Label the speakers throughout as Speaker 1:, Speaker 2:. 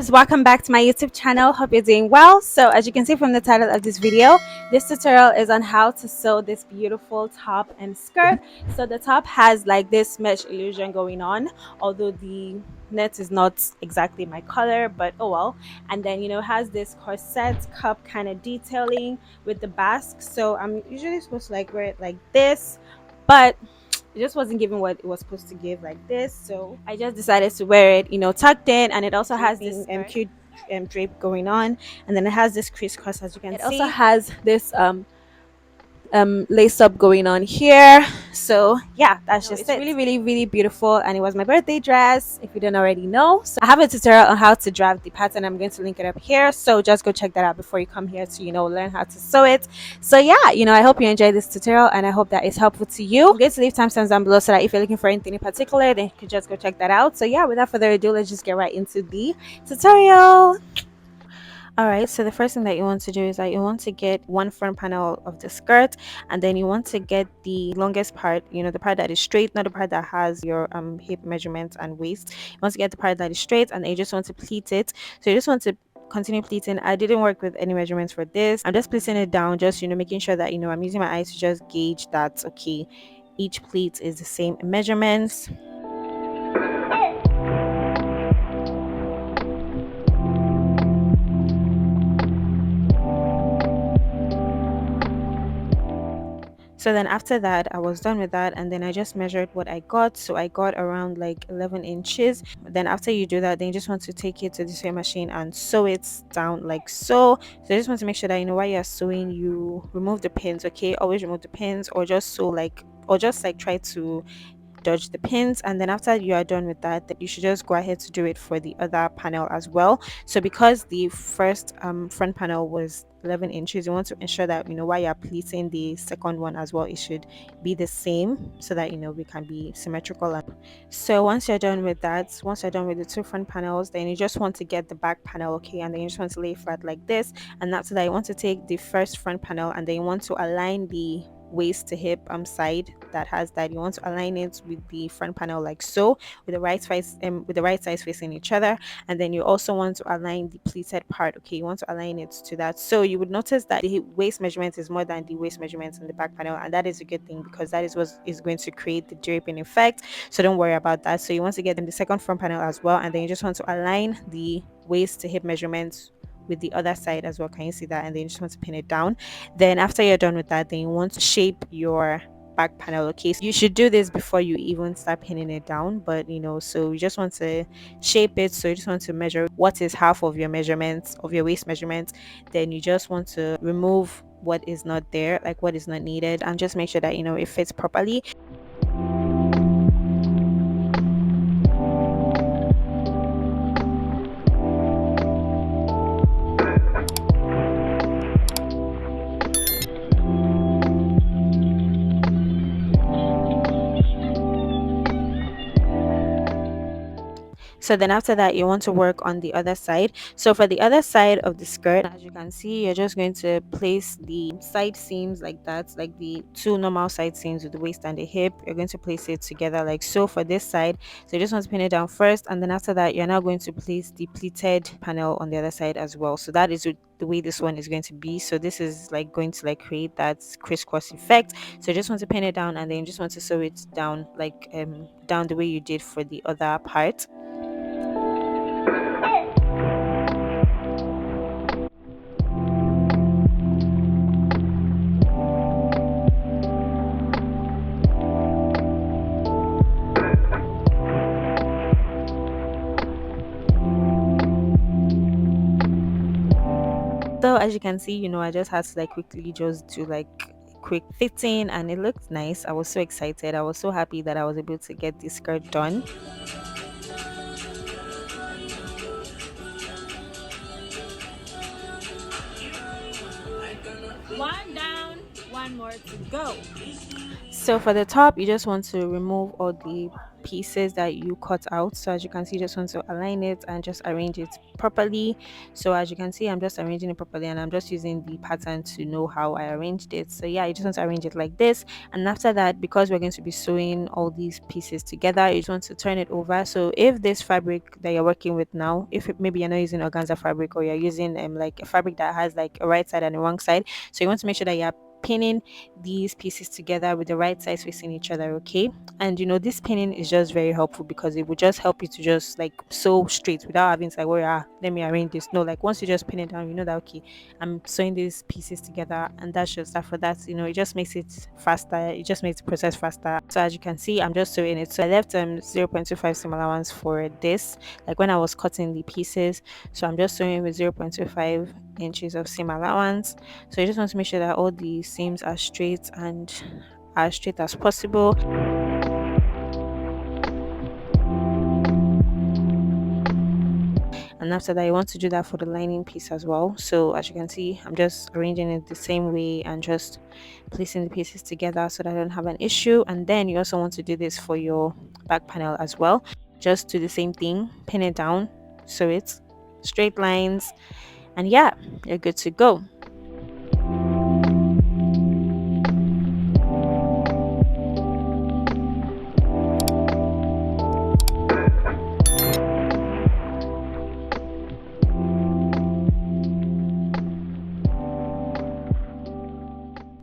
Speaker 1: loves, welcome back to my YouTube channel. Hope you're doing well. So as you can see from the title of this video, this tutorial is on how to sew this beautiful top and skirt. So the top has like this mesh illusion going on, although the net is not exactly my color, but oh well. And then has this corset cup kind of detailing with the basque. So I'm usually supposed to like wear it like this, but it just wasn't giving what it was supposed to give like this, so I just decided to wear it tucked in. And it also has this cute drape going on, and then it has this crisscross, as you can see. It also has this lace up going on here. So yeah, that's just it. Really really beautiful, and it was my birthday dress, if you didn't already know. So I have a tutorial on how to draft the pattern. I'm going to link it up here, so just go check that out before you come here to learn how to sew it. So yeah, I hope you enjoyed this tutorial, and I hope that it's helpful to you. I'm going to leave timestamps down below so that if you're looking for anything in particular, then you could just go check that out. So yeah, without further ado, let's just get right into the tutorial. Alright, so the first thing that you want to do is that you want to get one front panel of the skirt, and then you want to get the longest part, the part that is straight, not the part that has your hip measurement and waist. You want to get the part that is straight, and then you just want to pleat it. So you just want to continue pleating. I didn't work with any measurements for this. I'm just pleating it down, just making sure that I'm using my eyes to just gauge that okay, each pleat is the same measurements. So then after that, I was done with that, and then I just measured what I got. So I got around like 11 inches. Then after you do that, then you just want to take it to the sewing machine and sew it down like so. So I just want to make sure that while you're sewing, you remove the pins. Okay, always remove the pins, or just sew like, or just like try to dodge the pins. And then after you are done with that, you should just go ahead to do it for the other panel as well. So because the first front panel was 11 inches, you want to ensure that while you're pleating the second one as well, it should be the same, so that we can be symmetrical. So once you're done with that, once you're done with the two front panels, then you just want to get the back panel, okay, and then you just want to lay flat like this. And after that, you want to take the first front panel, and then you want to align the waist to hip side that has that. You want to align it with the front panel like so, with the right sides facing each other. And then you also want to align the pleated part, okay, you want to align it to that. So you would notice that the waist measurement is more than the waist measurement in the back panel, and that is a good thing, because that is what is going to create the draping effect. So don't worry about that. So you want to get in the second front panel as well, and then you just want to align the waist to hip measurements with the other side as well. Can you see that? And then you just want to pin it down. Then after you're done with that, then you want to shape your back panel, okay. So you should do this before you even start pinning it down, but so you just want to shape it. So you just want to measure what is half of your measurements, of your waist measurement. Then you just want to remove what is not there, like what is not needed, and just make sure that it fits properly. So then after that, you want to work on the other side. So for the other side of the skirt, as you can see, you're just going to place the side seams like that, like the two normal side seams with the waist and the hip. You're going to place it together like so for this side. So you just want to pin it down first, and then after that, you're now going to place the pleated panel on the other side as well. So that is the way this one is going to be. So this is like going to like create that crisscross effect. So you just want to pin it down, and then you just want to sew it down like down the way you did for the other part. So as you can see, I just had to like quickly just do like quick fitting, and it looked nice. I was so excited. I was so happy that I was able to get this skirt done. One down, one more to go. So for the top, you just want to remove all the pieces that you cut out. So as you can see, you just want to align it and just arrange it properly. So as you can see, I'm just arranging it properly and I'm just using the pattern to know how I arranged it. So yeah, you just want to arrange it like this. And after that, because we're going to be sewing all these pieces together, you just want to turn it over. So if this fabric that you're working with now, if maybe you're not using organza fabric or you're using like a fabric that has like a right side and a wrong side, so you want to make sure that you're pinning these pieces together with the right sides facing each other, okay? And this pinning is just very helpful because it will just help you to just like sew straight without having to like, well, yeah, let me arrange this. No, like once you just pin it down, you know that okay, I'm sewing these pieces together, and that's just that. For that, it just makes it faster, it just makes the process faster. So as you can see, I'm just sewing it. So I left 0.25 seam allowance for this, like when I was cutting the pieces. So I'm just sewing with 0.25 inches of seam allowance. So you just want to make sure that all the seams are straight and as straight as possible. And after that, you want to do that for the lining piece as well. So as you can see, I'm just arranging it the same way and just placing the pieces together so that I don't have an issue. And then you also want to do this for your back panel as well. Just do the same thing, pin it down, sew it, straight lines, and yeah, you're good to go.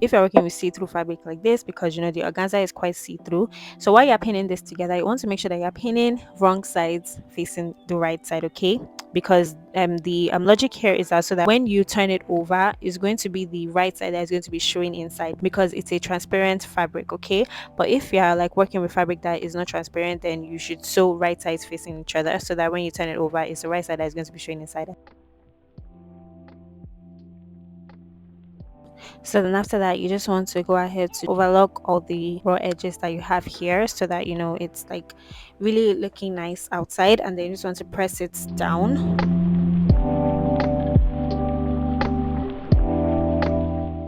Speaker 1: If you're working with see-through fabric like this, because the organza is quite see-through, so while you're pinning this together, you want to make sure that you're pinning wrong sides facing the right side, okay? Because the logic here is that so that when you turn it over, it's going to be the right side that is going to be showing inside, because it's a transparent fabric, okay? But if you're like working with fabric that is not transparent, then you should sew right sides facing each other so that when you turn it over, it's the right side that is going to be showing inside. So then after that, you just want to go ahead to overlock all the raw edges that you have here so that it's like really looking nice outside, and then you just want to press it down.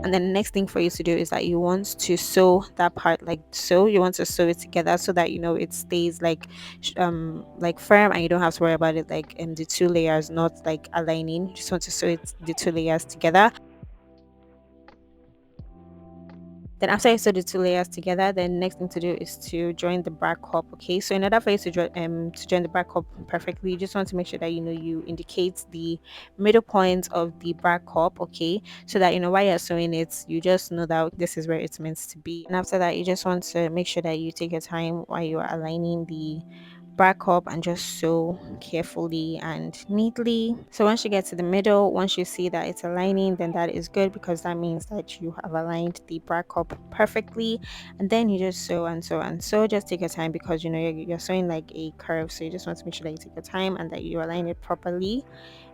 Speaker 1: And then the next thing for you to do is that you want to sew that part like so. You want to sew it together so that it stays like firm, and you don't have to worry about it like the two layers not like aligning. You just want to sew the two layers together. Then after you sew the two layers together, then the next thing to do is to join the back cup. Okay, so in order for you to join the back cup perfectly, you just want to make sure that you indicate the middle point of the back cup. Okay, so that while you're sewing it, you just know that this is where it's meant to be. And after that, you just want to make sure that you take your time while you are aligning the back up and just sew carefully and neatly. So once you get to the middle, once you see that it's aligning, then that is good, because that means that you have aligned the back up perfectly. And then you just sew and sew and sew. Just take your time, because you're sewing like a curve, so you just want to make sure that you take your time and that you align it properly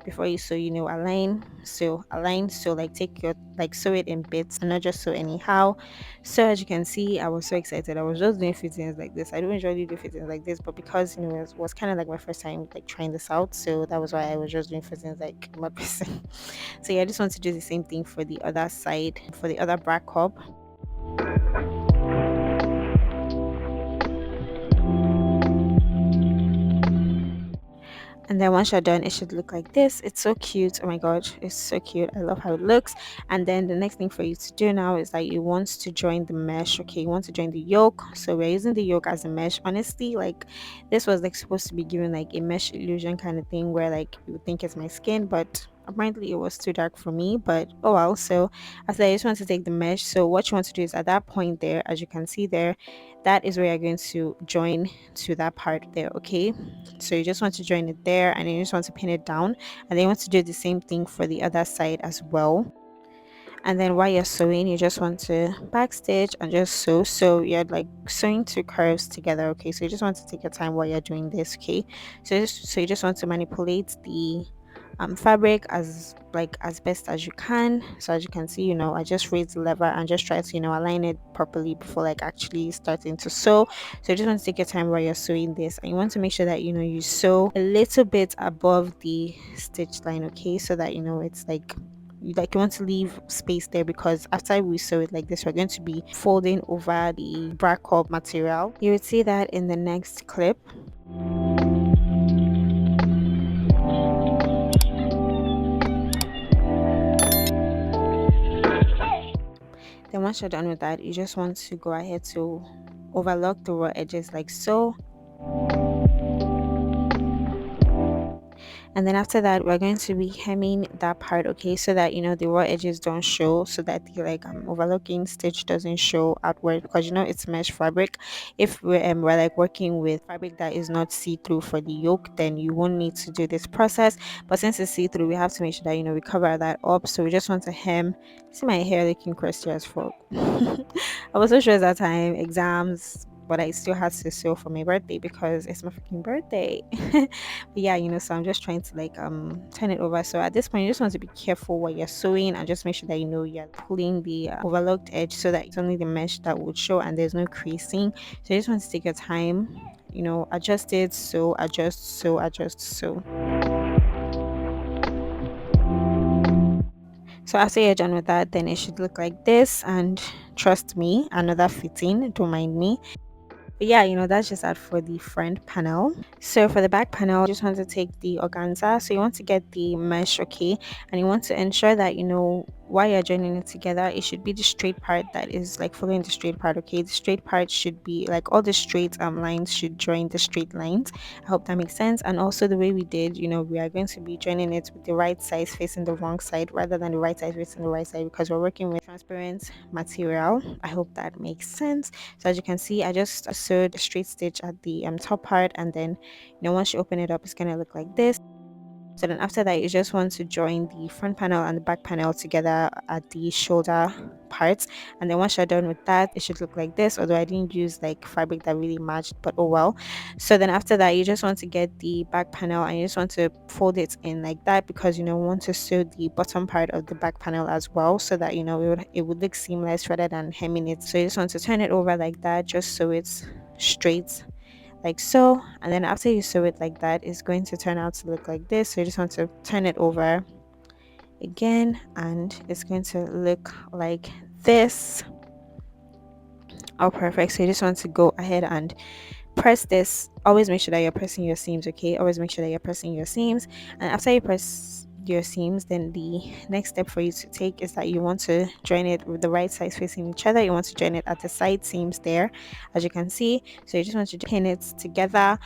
Speaker 1: before you sew. Align, so like take your like sew it in bits and not just sew anyhow. So as you can see, I was so excited. I was just doing fittings like this. I don't usually do fittings like this, but because it was kind of like my first time like trying this out, so that was why I was just doing fittings like my person. So yeah, I just want to do the same thing for the other side, for the other back cup. And then once you're done, it should look like this. It's so cute. Oh my god, it's so cute. I love how it looks. And then the next thing for you to do now is that you want to join the mesh. Okay, you want to join the yoke. So we're using the yoke as a mesh. Honestly, like this was like supposed to be given like a mesh illusion kind of thing, where like you would think it's my skin, but apparently it was too dark for me. But oh well. So after I just want to take the mesh. So what you want to do is at that point there, as you can see there, that is where you're going to join to that part there. Okay, so you just want to join it there, and then you just want to pin it down, and then you want to do the same thing for the other side as well. And then while you're sewing, you just want to backstitch and just sew, so you're like sewing two curves together. Okay, so you just want to take your time while you're doing this. Okay, so you just want to manipulate the fabric as best as you can. So as you can see, I just raise the lever and just try to align it properly before like actually starting to sew. So you just want to take your time while you're sewing this, and you want to make sure that you sew a little bit above the stitch line. Okay, so that it's like you want to leave space there, because after we sew it like this, we're going to be folding over the bra cup material. You would see that in the next clip. Then once you're done with that, you just want to go ahead to overlock the raw edges like so. And then after that, we're going to be hemming that part, okay, so that the raw edges don't show, so that the overlooking stitch doesn't show outward, because it's mesh fabric. If we're like working with fabric that is not see-through for the yoke, then you won't need to do this process. But since it's see-through, we have to make sure that we cover that up. So we just want to hem. See my hair looking crusty as fuck. I was so stressed that time, exams, but I still had to sew for my birthday because it's my freaking birthday. But yeah, so I'm just trying to like turn it over. So at this point, you just want to be careful while you're sewing, and just make sure that you're pulling the overlocked edge, so that it's only the mesh that would show and there's no creasing. So you just want to take your time, adjust it, so adjust, so adjust, so. So after you're done with that, then it should look like this. And trust me, another fitting, don't mind me. But yeah, that's just that for the front panel. So for the back panel, you just want to take the organza. So you want to get the mesh, okay, and you want to ensure that while you're joining it together, it should be the straight part that is like following the straight part, okay. The straight part should be like all the straight lines should join the straight lines. I hope that makes sense. And also the way we did, we are going to be joining it with the right side facing the wrong side rather than the right side facing the right side, because we're working with transparent material. I hope that makes sense. So as you can see, I just sewed a straight stitch at the top part, and then once you open it up, it's gonna look like this. So then after that, you just want to join the front panel and the back panel together at the shoulder parts. And then once you're done with that, it should look like this, although I didn't use like fabric that really matched, but oh well. So then after that, you just want to get the back panel and you just want to fold it in like that, because we want to sew the bottom part of the back panel as well, so that it would look seamless rather than hemming it. So you just want to turn it over like that, just so it's straight like so. And then after you sew it like that, it's going to turn out to look like this. So you just want to turn it over again, and it's going to look like this. Oh, perfect. So you just want to go ahead and press this. Always make sure that you're pressing your seams, okay. Always make sure that you're pressing your seams. And after you press your seams, then the next step for you to take is that you want to join it with the right sides facing each other. You want to join it at the side seams there, as you can see. So you just want to pin it together.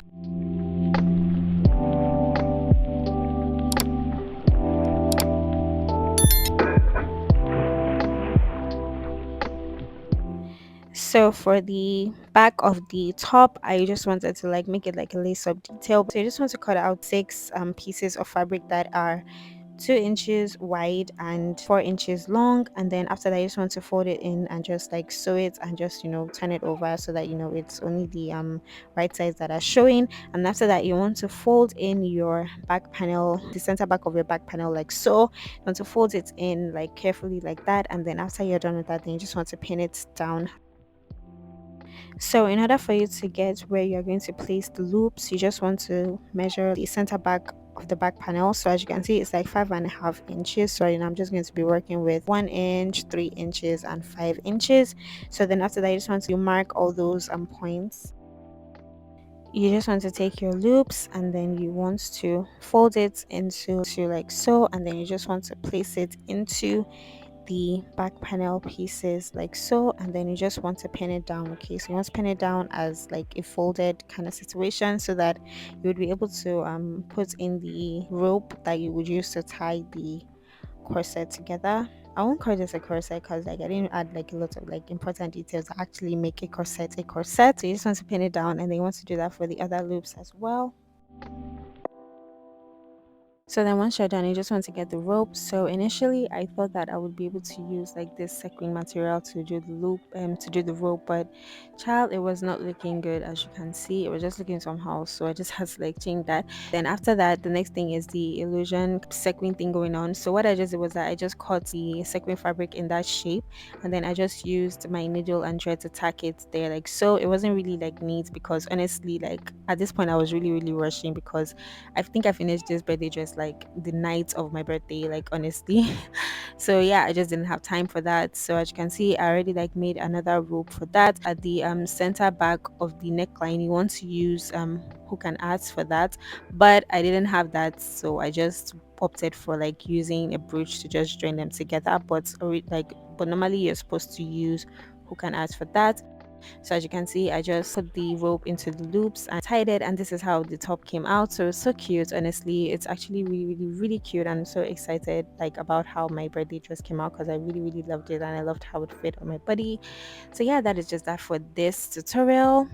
Speaker 1: So for the back of the top, I just wanted to like make it like a lace up detail. So I just want to cut out 6 pieces of fabric that are 2 inches wide and 4 inches long. And then after that, you just want to fold it in and just like sew it and just turn it over, so that it's only the right sides that are showing. And after that, you want to fold in your back panel, the center back of your back panel, like so. You want to fold it in like carefully like that. And then after you're done with that, then you just want to pin it down. So in order for you to get where you're going to place the loops, you just want to measure the center back of the back panel. So as you can see, it's like 5.5 inches. So I'm just going to be working with 1 inch, 3 inches, and 5 inches. So then after that, you just want to mark all those points. You just want to take your loops, and then you want to fold it into like so, and then you just want to place it into the back panel pieces like so, and then you just want to pin it down, okay. So you want to pin it down as like a folded kind of situation, so that you would be able to put in the rope that you would use to tie the corset together. I won't call this a corset because like I didn't add like a lot of like important details to actually make a corset a corset. So you just want to pin it down, and then you want to do that for the other loops as well. So then once you're done, you just want to get the rope. So initially I thought that I would be able to use like this sequin material to do the loop to do the rope, but child, it was not looking good. As you can see, it was just looking somehow, so I just had to like change that. Then after that, the next thing is the illusion sequin thing going on. So what I just did was that I just cut the sequin fabric in that shape, and then I just used my needle and thread to tack it there like so. It wasn't really like neat, because honestly, like at this point I was really rushing, because I think I finished this birthday dress was like the night of my birthday, like honestly. So yeah, I just didn't have time for that. So as you can see, I already like made another rope for that. At the center back of the neckline, you want to use hook and adze for that, but I didn't have that, so I just opted for like using a brooch to just join them together. But normally you're supposed to use hook and adze for that. So as you can see, I just put the rope into the loops and tied it, and this is how the top came out. So it's so cute. Honestly, it's actually really cute, and I'm so excited like about how my birthday dress came out, because I really loved it, and I loved how it fit on my body. So yeah, that is just that for this tutorial.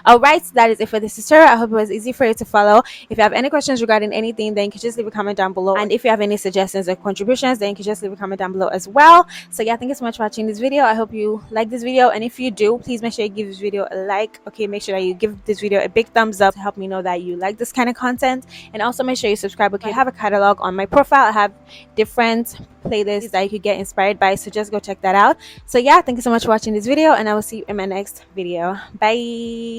Speaker 1: Alright, so that is it for this tutorial. I hope it was easy for you to follow. If you have any questions regarding anything, then you can just leave a comment down below. And if you have any suggestions or contributions, then you can just leave a comment down below as well. So yeah, thank you so much for watching this video. I hope you like this video, and if you do, please make sure you give this video a like. Okay, make sure that you give this video a big thumbs up to help me know that you like this kind of content. And also make sure you subscribe. Okay, I have a catalog on my profile. I have different playlists that you could get inspired by, so just go check that out. So yeah, thank you so much for watching this video, and I will see you in my next video. Bye.